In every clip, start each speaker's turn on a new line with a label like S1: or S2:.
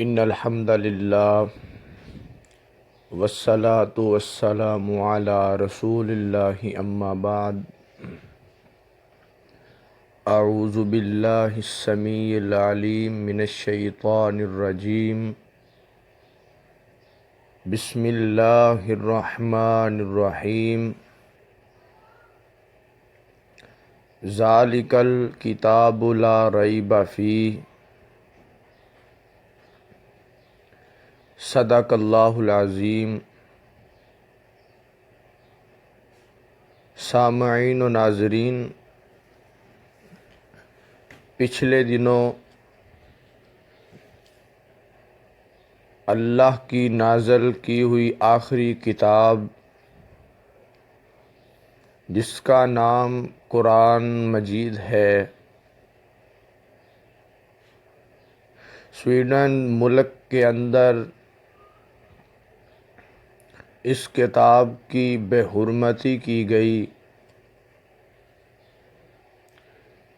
S1: ان الحمد للہ والصلاة والسلام علی رسول اللہ اما بعد اعوذ باللہ السمیع العلیم من الشیطان الرجیم بسم اللہ الرحمن الرحیم ذالک الکتاب لا ریب فیہ صدق اللہ العظیم۔ سامعین و ناظرین، پچھلے دنوں اللہ کی نازل کی ہوئی آخری کتاب جس کا نام قرآن مجید ہے، سویڈن ملک کے اندر اس کتاب کی بے حرمتی کی گئی۔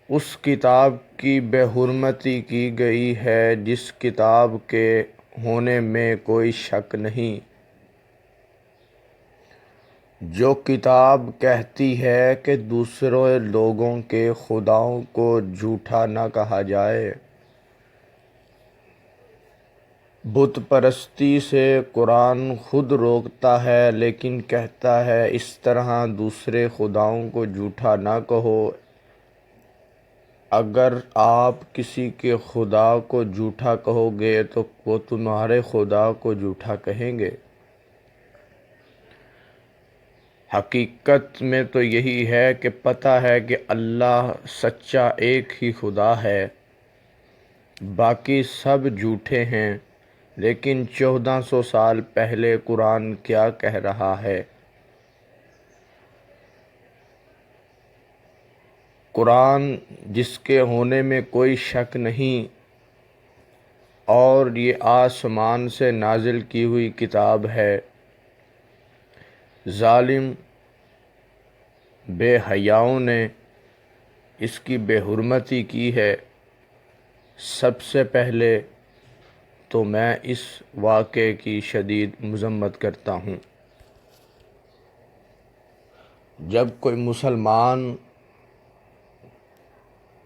S1: اس کتاب کی بے حرمتی کی گئی ہے جس کتاب کے ہونے میں کوئی شک نہیں، جو کتاب کہتی ہے کہ دوسرے لوگوں کے خداؤں کو جھوٹا نہ کہا جائے۔ بت پرستی سے قرآن خود روکتا ہے، لیکن کہتا ہے اس طرح دوسرے خداؤں کو جھوٹا نہ کہو۔ اگر آپ کسی کے خدا کو جھوٹا کہو گے تو وہ تمہارے خدا کو جھوٹا کہیں گے۔ حقیقت میں تو یہی ہے کہ پتہ ہے کہ اللہ سچا ایک ہی خدا ہے، باقی سب جھوٹے ہیں۔ لیکن 1400 سال پہلے قرآن کیا کہہ رہا ہے؟ قرآن جس کے ہونے میں کوئی شک نہیں، اور یہ آسمان سے نازل کی ہوئی کتاب ہے۔ ظالم بے حیاؤں نے اس کی بے حرمتی کی ہے۔ سب سے پہلے تو میں اس واقعے کی شدید مذمت کرتا ہوں۔ جب کوئی مسلمان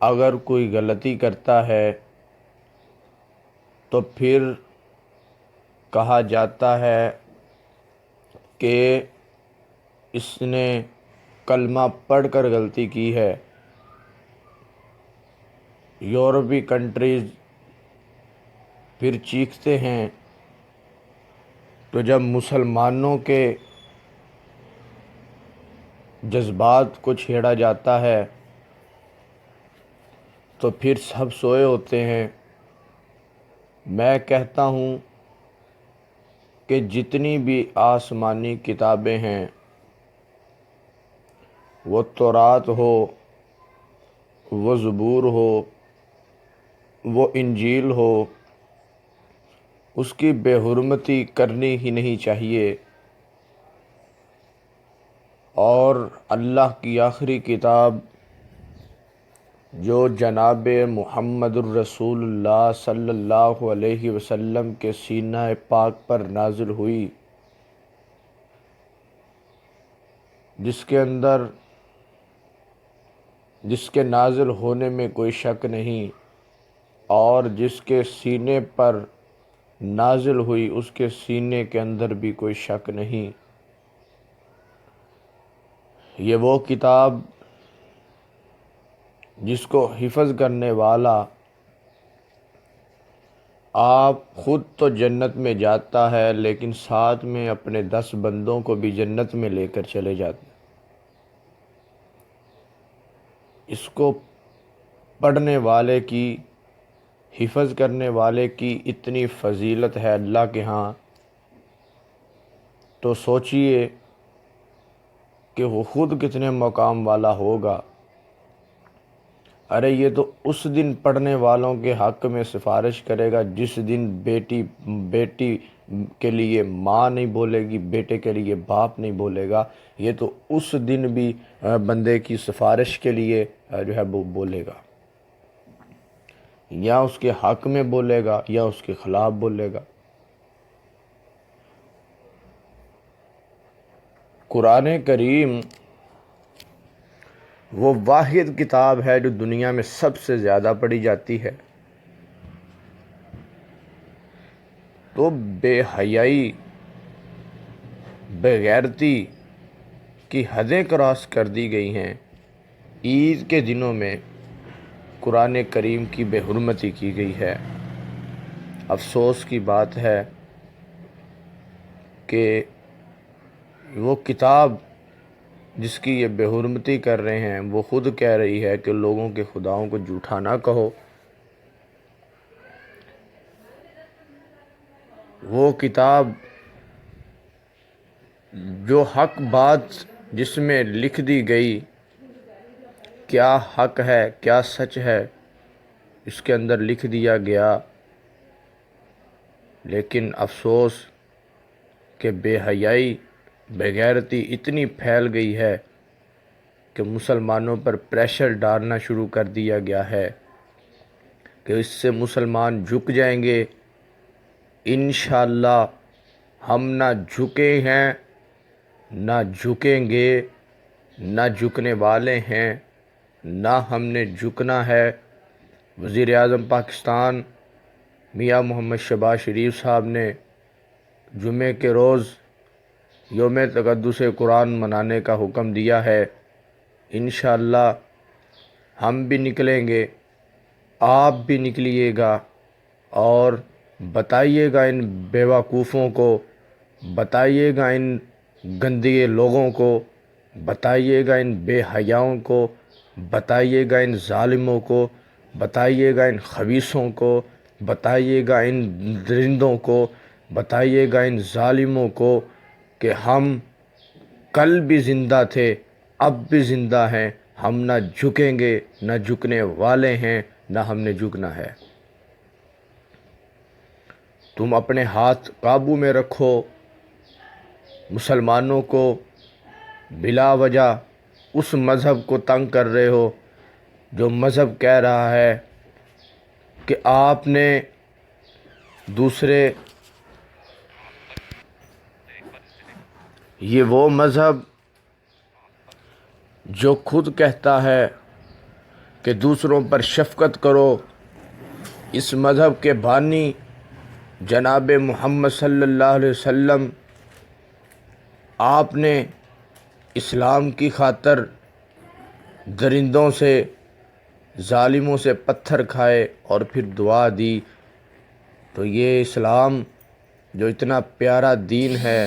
S1: اگر کوئی غلطی کرتا ہے تو پھر کہا جاتا ہے کہ اس نے کلمہ پڑھ کر غلطی کی ہے۔ یورپی کنٹریز پھر چیختے ہیں، تو جب مسلمانوں کے جذبات کو چھیڑا جاتا ہے تو پھر سب سوئے ہوتے ہیں۔ میں کہتا ہوں کہ جتنی بھی آسمانی کتابیں ہیں، وہ تورات ہو، وہ زبور ہو، وہ انجیل ہو، اس کی بے حرمتی کرنی ہی نہیں چاہیے۔ اور اللہ کی آخری کتاب جو جناب محمد الرسول اللہ صلی اللہ علیہ وسلم کے سینہ پاک پر نازل ہوئی، جس کے نازل ہونے میں کوئی شک نہیں، اور جس کے سینے پر نازل ہوئی اس کے سینے کے اندر بھی کوئی شک نہیں۔ یہ وہ کتاب جس کو حفظ کرنے والا آپ خود تو جنت میں جاتا ہے، لیکن ساتھ میں اپنے 10 بندوں کو بھی جنت میں لے کر چلے جاتے۔ اس کو پڑھنے والے کی، حفظ کرنے والے کی اتنی فضیلت ہے اللہ کے ہاں، تو سوچئے کہ وہ خود کتنے مقام والا ہوگا۔ ارے یہ تو اس دن پڑھنے والوں کے حق میں سفارش کرے گا جس دن بیٹی کے لیے ماں نہیں بولے گی، بیٹے کے لیے باپ نہیں بولے گا۔ یہ تو اس دن بھی بندے کی سفارش کے لیے جو ہے وہ بولے گا۔ یا اس کے حق میں بولے گا یا اس کے خلاف بولے گا۔ قرآن کریم وہ واحد کتاب ہے جو دنیا میں سب سے زیادہ پڑھی جاتی ہے، تو بے حیائی، بے غیرتی کی حدیں کراس کر دی گئی ہیں۔ عید کے دنوں میں قرآن کریم کی بے حرمتی کی گئی ہے۔ افسوس کی بات ہے کہ وہ کتاب جس کی یہ بے حرمتی کر رہے ہیں وہ خود کہہ رہی ہے کہ لوگوں کے خداؤں کو جھوٹا نہ کہو۔ وہ کتاب جو حق بات جس میں لکھ دی گئی، کیا حق ہے کیا سچ ہے اس کے اندر لکھ دیا گیا، لیکن افسوس کہ بے حیائی، بے غیرتی اتنی پھیل گئی ہے کہ مسلمانوں پر پریشر ڈالنا شروع کر دیا گیا ہے کہ اس سے مسلمان جھک جائیں گے۔ انشاءاللہ ہم نہ جھکے ہیں، نہ جھکیں گے، نہ جھکنے والے ہیں، نہ ہم نے جھکنا ہے۔ وزیر اعظم پاکستان میاں محمد شہباز شریف صاحب نے جمعے کے روز یوم تقدس قرآن منانے کا حکم دیا ہے۔ انشاءاللہ ہم بھی نکلیں گے، آپ بھی نکلیے گا اور بتائیے گا ان بیوقوفوں کو، بتائیے گا ان گندے لوگوں کو، بتائیے گا ان بے حیاؤں کو، بتائیے گا ان ظالموں کو، بتائیے گا ان خبیثوں کو، بتائیے گا ان درندوں کو، بتائیے گا ان ظالموں کو کہ ہم کل بھی زندہ تھے، اب بھی زندہ ہیں، ہم نہ جھکیں گے، نہ جھکنے والے ہیں، نہ ہم نے جھکنا ہے۔ تم اپنے ہاتھ قابو میں رکھو، مسلمانوں کو بلا وجہ اس مذہب کو تنگ کر رہے ہو جو مذہب کہہ رہا ہے کہ آپ نے دوسرے، یہ وہ مذہب جو خود کہتا ہے کہ دوسروں پر شفقت کرو، اس مذہب کے بانی جناب محمد صلی اللہ علیہ وسلم، آپ نے اسلام کی خاطر درندوں سے، ظالموں سے پتھر کھائے اور پھر دعا دی۔ تو یہ اسلام جو اتنا پیارا دین ہے،